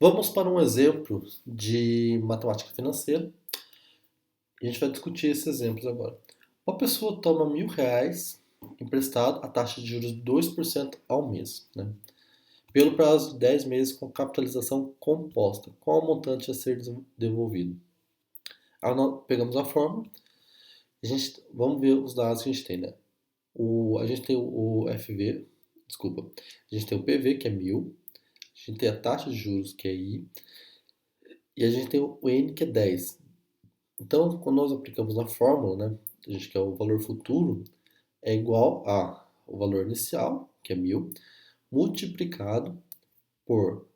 Vamos para um exemplo de matemática financeira e a gente vai discutir esses exemplos agora. Uma pessoa toma R$ 1.000 emprestado a taxa de juros de 2% ao mês, né? Pelo prazo de 10 meses com capitalização composta. Qual o montante a ser devolvido? Pegamos a fórmula, vamos ver os dados que a gente tem, né? A gente tem o FV, desculpa, a gente tem o PV, que é 1.000, a gente tem a taxa de juros, que é I, e a gente tem o N, que é 10. Então, quando nós aplicamos a fórmula, né, a gente quer o valor futuro, é igual a o valor inicial, que é 1.000, multiplicado por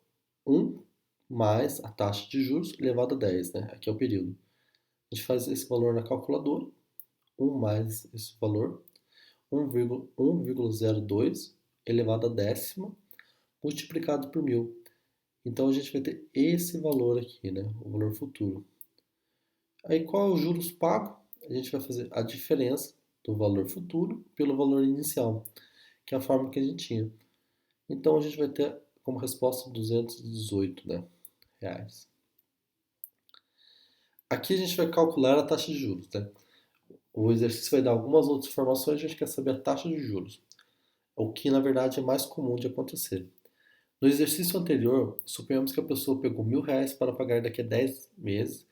1 mais a taxa de juros elevado a 10, né? Aqui é o período. A gente faz esse valor na calculadora, 1 mais esse valor, 1,02 elevado a décima, multiplicado por 1.000. Então a gente vai ter esse valor aqui, né? O valor futuro. Aí qual é o juros pago? A gente vai fazer a diferença do valor futuro pelo valor inicial, que é a forma que a gente tinha. Então a gente vai ter como resposta 218, né, reais. Aqui a gente vai calcular a taxa de juros, né? O exercício vai dar algumas outras informações, a gente quer saber a taxa de juros, o que na verdade é mais comum de acontecer. No exercício anterior, suponhamos que a pessoa pegou R$ 1.000 para pagar daqui a 10 meses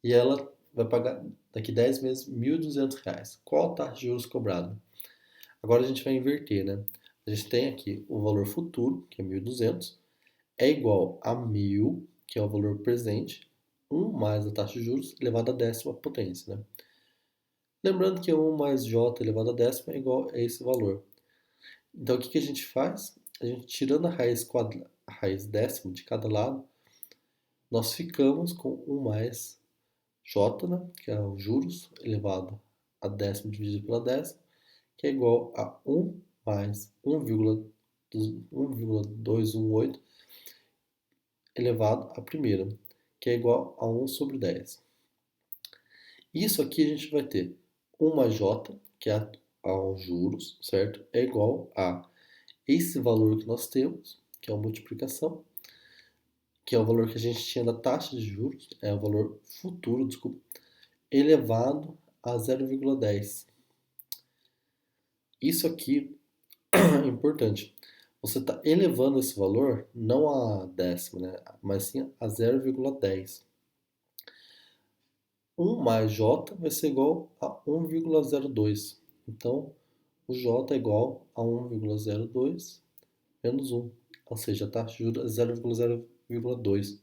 e ela vai pagar daqui a 10 meses R$ 1.200. Qual a taxa de juros cobrada? Agora a gente vai inverter, né? A gente tem aqui o valor futuro, que é 1.200, é igual a 1.000, que é o valor presente, 1 mais a taxa de juros elevado à décima potência, né? Lembrando que 1 mais j elevado à décima é igual a esse valor. Então o que que a gente faz? A gente tirando a raiz décima de cada lado, nós ficamos com 1 mais j, né, que é os juros elevado a décimo dividido pela décima, que é igual a 1 mais 1,218 elevado à primeira, que é igual a 1 sobre 10. Isso aqui a gente vai ter 1 mais j, que é aos juros, certo? É igual a esse valor que nós temos, que é a multiplicação, que é o valor que a gente tinha da taxa de juros, é o valor futuro, desculpa, elevado a 0,10. Isso aqui é importante. Você está elevando esse valor não a décima, né? Mas sim a 0,10. 1 mais j vai ser igual a 1,02. Então, o j é igual a 1,02 menos 1. Ou seja, a taxa de juros é 0,0,2.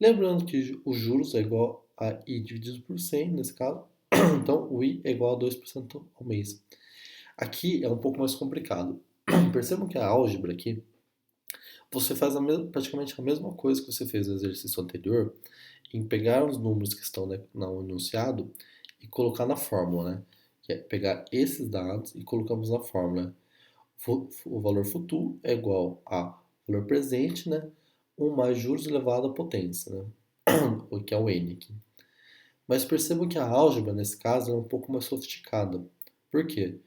Lembrando que os juros é igual a I dividido por 100, nesse caso. Então, o I é igual a 2% ao mês. Aqui é um pouco mais complicado. Percebam que a álgebra aqui, você faz praticamente a mesma coisa que você fez no exercício anterior, em pegar os números que estão no enunciado e colocar na fórmula, né? Que é pegar esses dados e colocamos na fórmula. O valor futuro é igual a valor presente, né? 1 mais juros elevado à potência, né? O que é o n aqui. Mas percebam que a álgebra, nesse caso, é um pouco mais sofisticada. Por quê?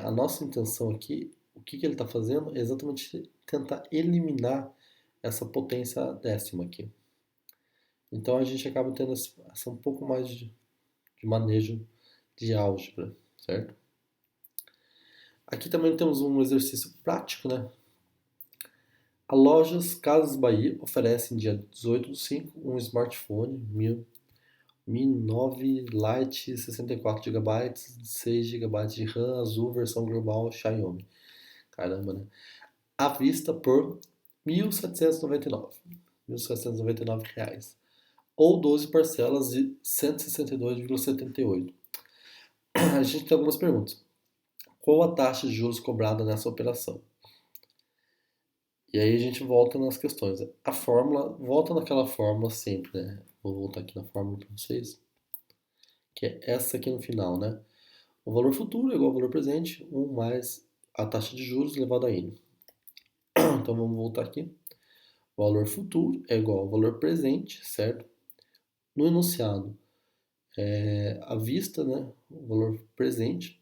A nossa intenção aqui, o que que ele está fazendo, é exatamente tentar eliminar essa potência décima aqui. Então a gente acaba tendo essa um pouco mais de manejo de álgebra, certo? Aqui também temos um exercício prático, né? A Lojas Casas Bahia oferece em dia 18/5 um smartphone Mi 9 Lite 64 GB, 6 GB de RAM, azul, versão global Xiaomi. Caramba, né? À vista por 1.799. R$ 1.799. Ou 12 parcelas de 162,78. A gente tem algumas perguntas. Qual a taxa de juros cobrada nessa operação? E aí a gente volta nas questões. A fórmula, volta naquela fórmula sempre, né? Vou voltar aqui na fórmula para vocês, que é essa aqui no final, né? O valor futuro é igual ao valor presente, 1 mais a taxa de juros elevado a n. Então vamos voltar aqui. O valor futuro é igual ao valor presente, certo? No enunciado, à vista, né? O valor presente,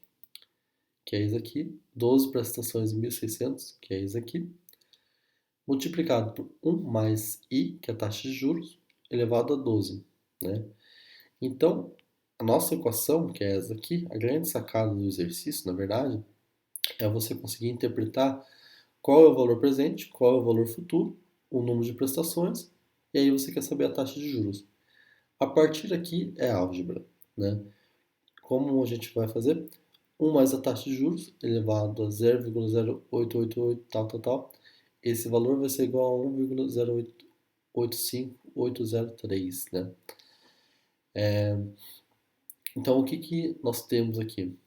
que é isso aqui. 12 prestações de 1.600, que é isso aqui. multiplicado por 1 mais I, que é a taxa de juros, elevado a 12, né? Então, a nossa equação, que é essa aqui, a grande sacada do exercício, na verdade, é você conseguir interpretar qual é o valor presente, qual é o valor futuro, o número de prestações, e aí você quer saber a taxa de juros. A partir daqui é álgebra, né? Como a gente vai fazer? 1 mais a taxa de juros elevado a 0,0888 tal, tal, tal. Esse valor vai ser igual a 1,085803, né? Então, o que que nós temos aqui?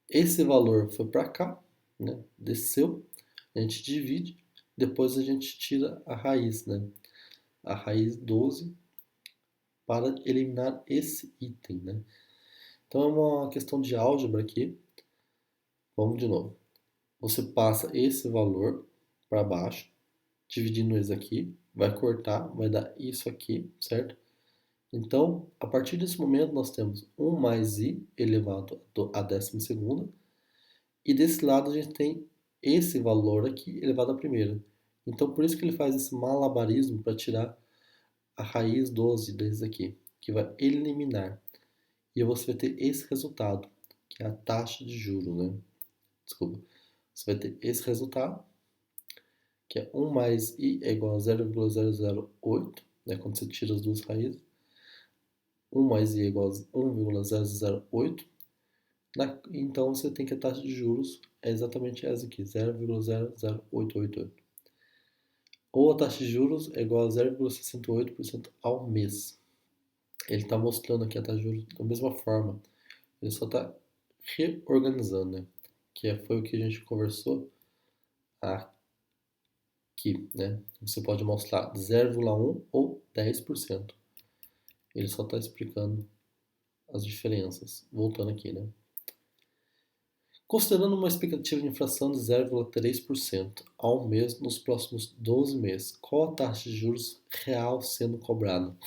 Esse valor foi para cá, né? Desceu, a gente divide, depois a gente tira a raiz, né? A raiz 12 para eliminar esse item, né? Então é uma questão de álgebra aqui. Vamos de novo. Você passa esse valor para baixo, dividindo esse aqui, vai cortar, vai dar isso aqui, certo? Então, a partir desse momento, nós temos 1 mais i elevado à 12ª, e desse lado a gente tem esse valor aqui elevado à primeira. Então, por isso que ele faz esse malabarismo para tirar a raiz 12 desse aqui, que vai eliminar. E você vai ter esse resultado, que é a taxa de juros, né? Desculpa. Você vai ter esse resultado, que é 1 mais i é igual a 0,008, né? Quando você tira as duas raízes. 1 mais i é igual a 1,008. Então você tem que a taxa de juros é exatamente essa aqui, 0,00888. Ou a taxa de juros é igual a 0,68% ao mês. Ele está mostrando aqui a taxa de juros da mesma forma. Ele só está reorganizando, né? Foi o que a gente conversou aqui, né? Você pode mostrar 0,1 ou 10%. Ele só está explicando as diferenças. Voltando aqui, né? Considerando uma expectativa de inflação de 0,3% ao mês nos próximos 12 meses, qual a taxa de juros real sendo cobrada?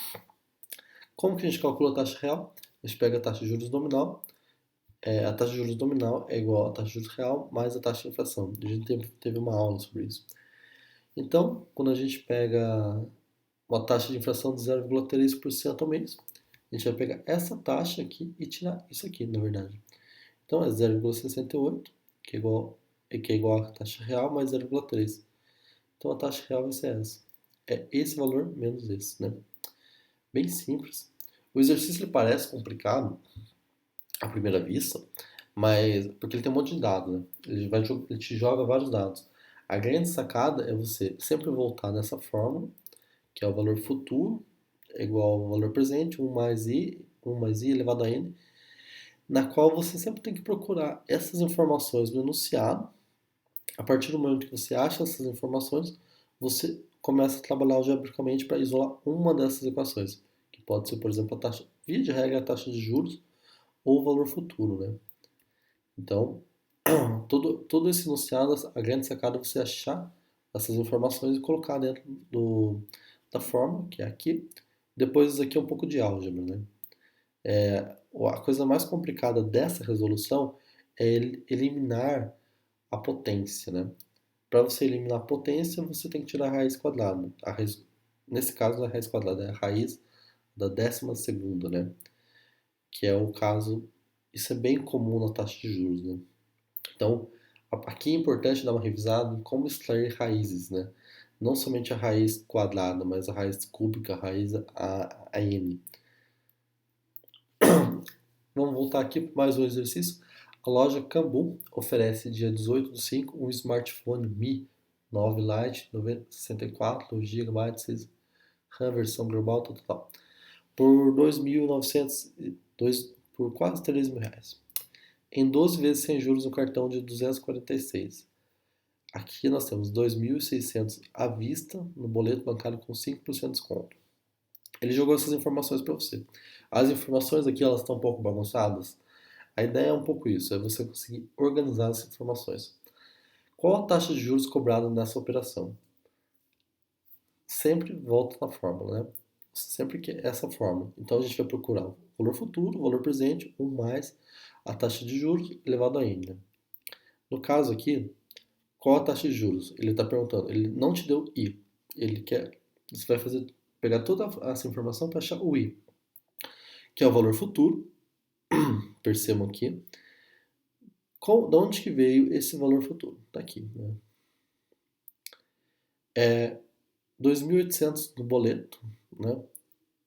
Como que a gente calcula a taxa real? A gente pega a taxa de juros nominal. A taxa de juros nominal é igual à taxa de juros real mais a taxa de inflação. A gente teve uma aula sobre isso. Então, quando a gente pega uma taxa de inflação de 0,3% ao mês, a gente vai pegar essa taxa aqui e tirar isso aqui, na verdade. Então é 0,68, que é igual à taxa real mais 0,3. Então a taxa real vai ser essa. É esse valor menos esse, né? Bem simples. O exercício ele parece complicado à primeira vista, mas porque ele tem um monte de dados, né? Ele te joga vários dados. A grande sacada é você sempre voltar nessa fórmula, que é o valor futuro, é igual ao valor presente, 1 mais i elevado a n, na qual você sempre tem que procurar essas informações no enunciado. A partir do momento que você acha essas informações, você começa a trabalhar algebricamente para isolar uma dessas equações, que pode ser, por exemplo, a taxa, via de regra, a taxa de juros ou o valor futuro, né? Então, todo esse enunciado, a grande sacada é você achar essas informações e colocar dentro da forma, que é aqui. Depois isso aqui é um pouco de álgebra, né? A coisa mais complicada dessa resolução é eliminar a potência, né? Para você eliminar a potência, você tem que tirar a raiz quadrada. Nesse caso, a raiz quadrada é a raiz da 12ª, né? Que é o caso, isso é bem comum na taxa de juros, né? Então, aqui é importante dar uma revisada em como extrair raízes, né? Não somente a raiz quadrada, mas a raiz cúbica, a raiz a n. Vamos voltar aqui para mais um exercício. A loja Cambu oferece dia 18/5 um smartphone Mi 9 Lite 64 GB, 6 RAM, versão global, total, por 2.900, por quase R$ 3.000. Em 12 vezes sem juros no cartão de 246. Aqui nós temos 2.600 à vista no boleto bancário com 5% de desconto. Ele jogou essas informações para você. As informações aqui elas estão um pouco bagunçadas. A ideia é um pouco isso, é você conseguir organizar as informações. Qual a taxa de juros cobrada nessa operação? Sempre volta na fórmula, né? Sempre que é essa fórmula. Então a gente vai procurar o valor futuro, o valor presente, 1 mais a taxa de juros elevado a n, né? No caso aqui, qual a taxa de juros? Ele está perguntando, ele não te deu I. Ele quer, você vai pegar toda essa informação para achar o I, que é o valor futuro, percebam aqui. De onde que veio esse valor futuro? Está aqui, né? É 2.800 no boleto, né?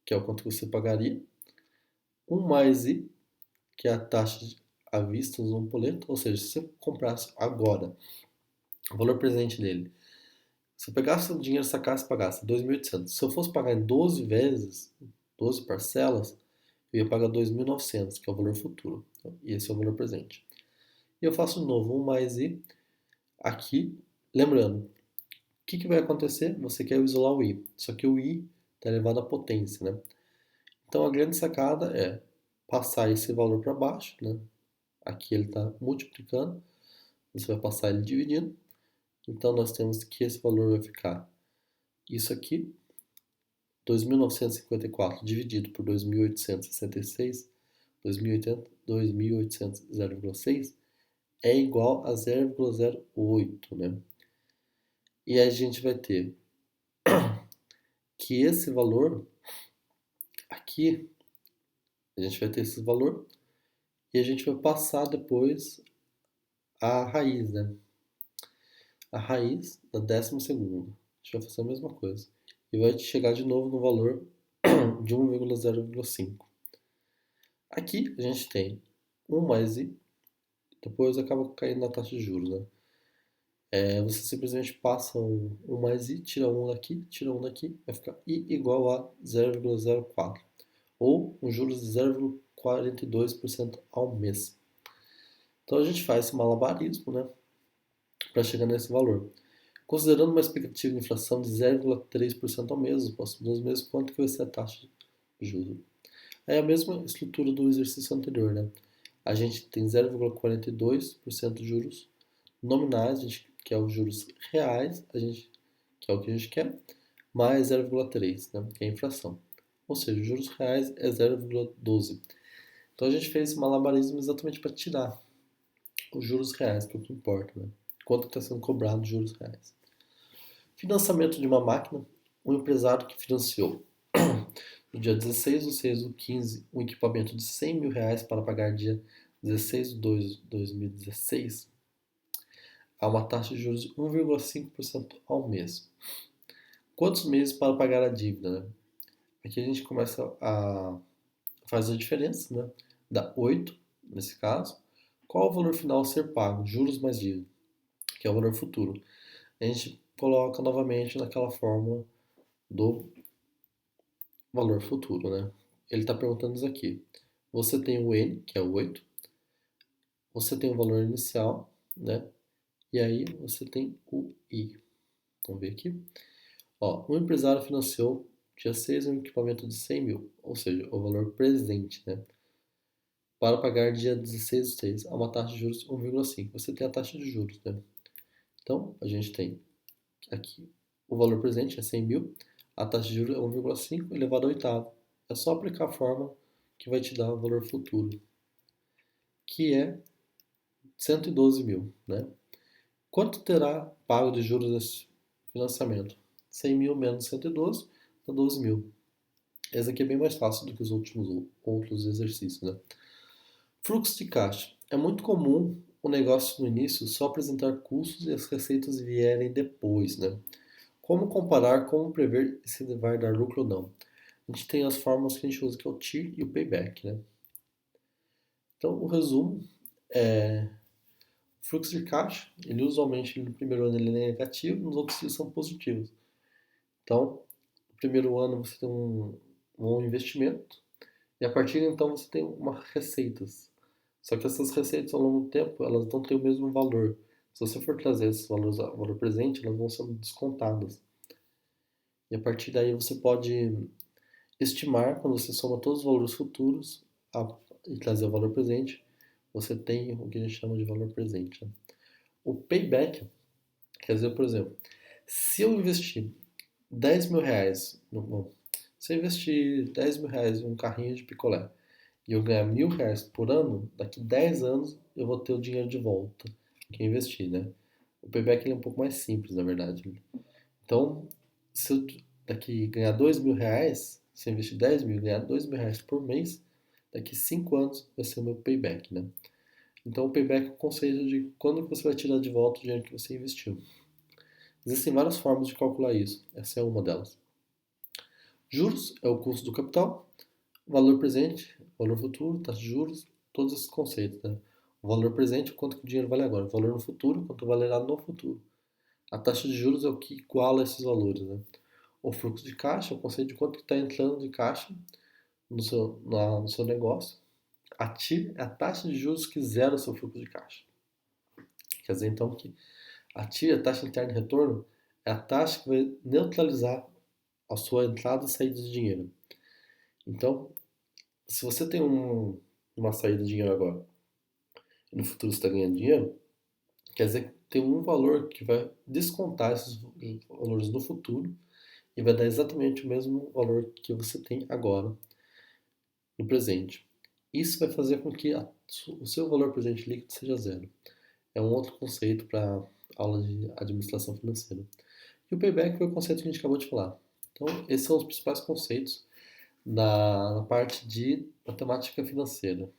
Que é o quanto você pagaria. 1 mais I, que é a taxa à vista no boleto, ou seja, se você comprasse agora o valor presente dele, se eu pegasse o dinheiro, sacasse e pagasse 2.800, se eu fosse pagar em 12 vezes, 12 parcelas, eu ia pagar 2.900, que é o valor futuro. E esse é o valor presente. E eu faço de novo 1 mais I aqui. Lembrando, o que vai acontecer? Você quer isolar o I, só que o I está elevado à potência, né? Então a grande sacada é passar esse valor para baixo, né? Aqui ele está multiplicando, você vai passar ele dividindo. Então nós temos que esse valor vai ficar isso aqui, 2.954 dividido por 2.866, 2.800, 0,6 é igual a 0,08, né? E a gente vai ter que esse valor aqui, a gente vai ter esse valor e a gente vai passar depois a raiz, né? A raiz da 12ª. A gente vai fazer a mesma coisa. E vai chegar de novo no valor de 1,0,5. Aqui a gente tem 1 mais I, depois acaba caindo na taxa de juros, né? Você simplesmente passa um mais I, tira um daqui, tira um daqui, vai ficar I igual a 0,04, ou um juros de 0,42% ao mês. Então a gente faz esse malabarismo, né, para chegar nesse valor. Considerando uma expectativa de inflação de 0,3% ao mês nos próximos 2 meses, quanto que vai ser a taxa de juros? É a mesma estrutura do exercício anterior, né? A gente tem 0,42% de juros nominais, a gente quer os juros reais, que é o que a gente quer, mais 0,3, né, que é a inflação. Ou seja, os juros reais é 0,12. Então a gente fez esse malabarismo exatamente para tirar os juros reais, que é o que importa, né? Quanto está sendo cobrado de juros reais. Financiamento de uma máquina. Um empresário que financiou no dia 16 de 6 do 15 um equipamento de 100 mil reais para pagar dia 16 de 2 de 2016 a uma taxa de juros de 1,5% ao mês. Quantos meses para pagar a dívida? Né? Aqui a gente começa a fazer a diferença, né? Dá 8 nesse caso. Qual o valor final a ser pago? Juros mais dívida, que é o valor futuro. A gente coloca novamente naquela fórmula do valor futuro, né? Ele está perguntando isso aqui. Você tem o N, que é o 8. Você tem o valor inicial, né? E aí você tem o I. Vamos ver aqui. Ó, um empresário financiou dia 6 um equipamento de 100 mil, ou seja, o valor presente, né? Para pagar dia 16 de 6 a uma taxa de juros 1,5. Você tem a taxa de juros, né? Então, a gente tem aqui o valor presente é 100 mil, a taxa de juros é 1,5 elevado ao oitavo. É só aplicar a fórmula que vai te dar o valor futuro, que é 112 mil, né? Quanto terá pago de juros desse financiamento? 100 mil menos 112 dá 12 mil. Esse aqui é bem mais fácil do que os outros exercícios, né? Fluxo de caixa. É muito comum o negócio no início só apresentar custos e as receitas vierem depois, né? Como comparar, como prever se vai dar lucro ou não? A gente tem as fórmulas que a gente usa, que é o TIR e o Payback, né? Então, o resumo é fluxo de caixa, ele usualmente no primeiro ano ele é negativo, nos outros eles são positivos. Então, no primeiro ano você tem um investimento e a partir de então você tem uma receitas. Só que essas receitas ao longo do tempo elas não têm o mesmo valor. Se você for trazer esses valores ao valor presente, elas vão sendo descontadas. E a partir daí você pode estimar, quando você soma todos os valores futuros e trazer o valor presente, você tem o que a gente chama de valor presente. Né? O payback, quer dizer, por exemplo, se eu investir 10 mil reais, bom, se eu investir 10 mil reais em um carrinho de picolé e eu ganhar 1.000 reais por ano, daqui 10 anos eu vou ter o dinheiro de volta que eu investi, né? O payback ele é um pouco mais simples, na verdade. Então, se eu daqui ganhar R$ 2.000, se eu investir 10 mil e ganhar R$ 2.000 por mês, daqui 5 anos vai ser o meu payback, né? Então, o payback é o conceito de quando que você vai tirar de volta o dinheiro que você investiu. Existem várias formas de calcular isso. Essa é uma delas. Juros é o custo do capital, valor presente, valor futuro, taxa de juros, todos esses conceitos, né? O valor presente é quanto que o dinheiro vale agora. O valor no futuro, quanto valerá no futuro. A taxa de juros é o que iguala esses valores, né? O fluxo de caixa é o conceito de quanto está entrando de caixa no seu negócio. A TI é a taxa de juros que zera o seu fluxo de caixa. Quer dizer, então, que a TI, a taxa interna de retorno, é a taxa que vai neutralizar a sua entrada e saída de dinheiro. Então, se você tem uma saída de dinheiro agora e no futuro você está ganhando dinheiro, quer dizer que tem um valor que vai descontar esses valores no futuro e vai dar exatamente o mesmo valor que você tem agora no presente. Isso vai fazer com que o seu valor presente líquido seja zero. É um outro conceito para aula de administração financeira. E o payback foi o conceito que a gente acabou de falar. Então, esses são os principais conceitos na parte de matemática financeira.